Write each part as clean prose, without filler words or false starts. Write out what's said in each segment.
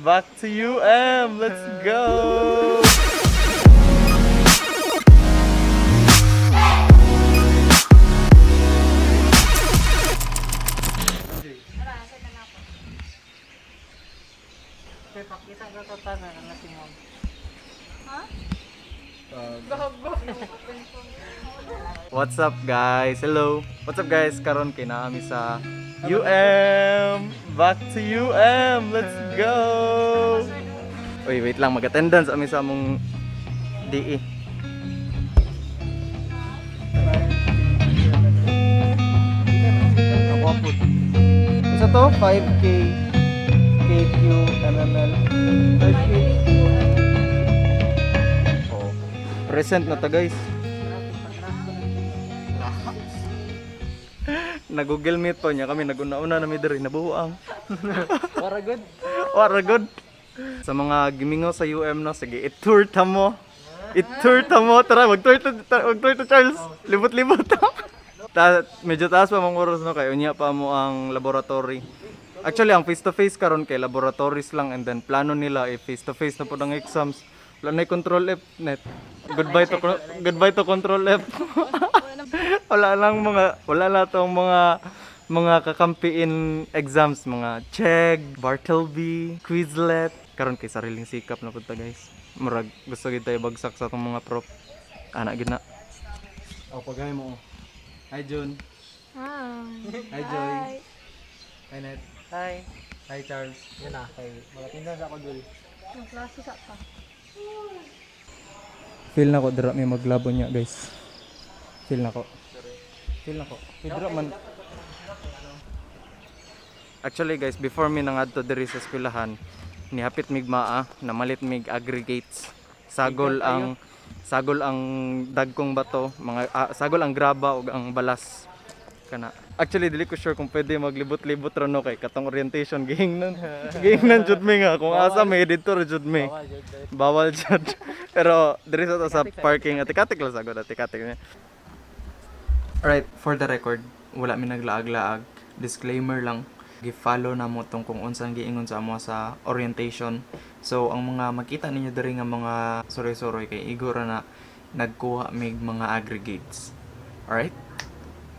back to UM. Let's go. Pakita ko sa tanan ang Simon. Ha? What's up guys? Hello. What's up guys? Karon kay naami sa UM. Back to UM. Let's go. Uy, wait lang, mag-attendance kami sa among DE. Isa to 5K KQ MML 5K. Oh. Present na ta guys. Nag-Google Meet pa niya kami, nag-una-una na mi diri nabuang. Wara good. Wara good. Sa mga gimingo sa UM no, sige, i-tour ta mo. I-tour ta mo. Tara, mag-tour to Charles. Libot-libot. Medyo taas pa mong oras no, kay unya pa mo ang laboratory. Actually, ang face-to-face karon kay laboratories lang, and then plano nila face-to-face na po ng exams. Plano ay control F net. Goodbye to control F. wala na tong mga kakampi in exams, mga Chegg, Bartleby, Quizlet. Karon kay sariling sikap na punta guys. Murag gusto gid tayo bagsak sa tong mga prof. Ana gid na. Oh, pagay mo. Hi Jun. Hi. Hi Joy. Hi Net. Hi. Hi Charles. Yan na kay magatindan sa ako dul. Ang klase sa pa. Feel na ko dira may maglabo niya guys. Feel na ko. Dira man. Actually guys, before mi nangadto diri sa eskwelahan, nihapit mig maa na malit mig aggregates. Sagol ang dagkong bato, sagol ang graba ug ang balas. Kana. Actually dili ko sure kung pwede maglibot-libot ra no kay katong orientation gihingnan jud mi nga kung asa may editor jud mi. Bawal jud. Pero diri sa parking atikatik lang sagod atikatik niya. Alright, for the record, wala mi naglaag-laag. Disclaimer lang, gi-follow na mo tong kung unsang giingon sa amo sa orientation. So ang mga makita ninyo diri nga mga soroy-soroy kay igora na nagkuha mig mga aggregates. Alright?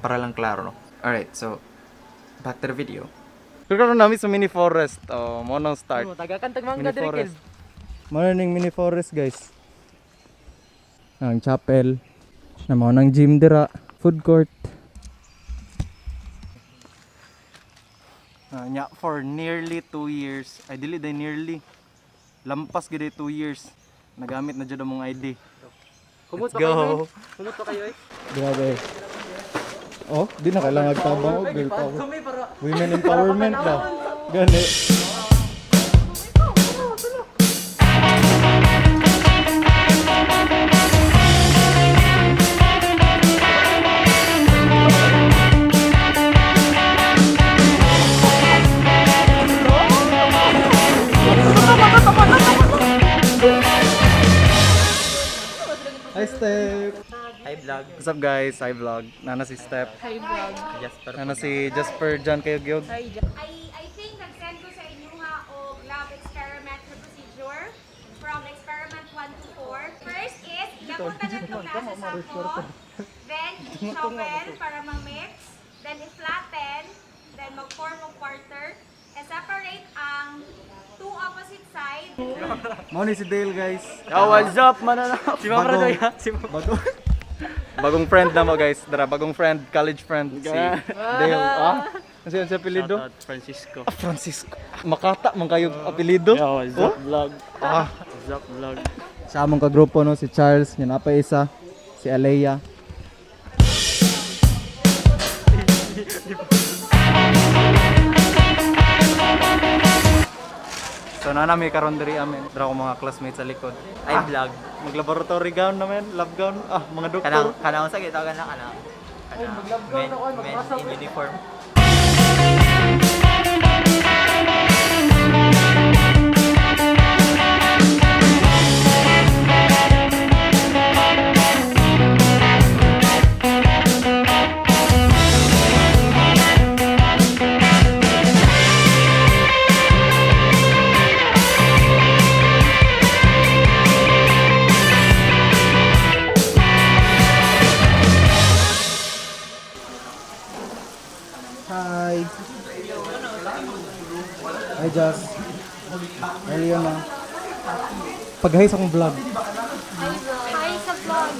Para lang klaro, no? Alright, so back to the video. Karon namin sa mini forest. Oh, mo nang start. Taga-kantag mangga diri kid. Morning mini forest, guys. Ang chapel. Na mo nang gym dira, food court. Nya for nearly 2 years. Ay dili day nearly. Lampas gid 2 years. Nagamit na jud among ID. Kumot Let's pa kayo. go. Kumot pa kayo eh. Grabe. Oh, di na kailangan magtabang o girl power. Kami para Women empowerment daw. Gani. Hi Step. hi vlog. What's up guys? Hi vlog. Nana si Step. Hi vlog. Jasper. Nana si Jasper John kayo gyud. Hi. I think nag-send ko sa inyo nga og lab experiment procedure from experiment 1 to 4. First is, ilabutan na itong nasa sako. Then, i-shovel para ma-mix. Then, i-flatten. Then, mag-form of quarter. I-separate ang two opposite sides. Mao ni si Dale guys. Oh, what's up manana? Si Ma'am Radoy ha. Si Bagong friend na mo guys. Dara bagong friend, college friend si Dale. Kasi ang apelyido? Francisco. Francisco. Makata man kayo apelyido. Yo, what's up vlog? What's up vlog? Sa among kagrupo no si Charles, yan pa isa, si Alea. So na may karon diri amin. Dra ko mga classmates sa likod. Ay vlog. Mag-laboratory gown naman, lab gown. Mga doktor. Kanang sa kita kana. Ay mag-love gown ako magbasa in uniform. Hi. Hi, Jazz. Earlier na. Pag-hi sa akong vlog. Hi sa vlog.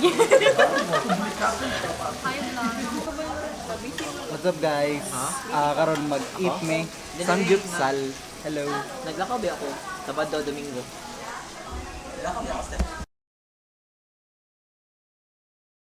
Hi vlog. What's up, guys? Karon mag-eat me. Samgyupsal. Hello. Naglakaw ba ako? Sabado, Domingo.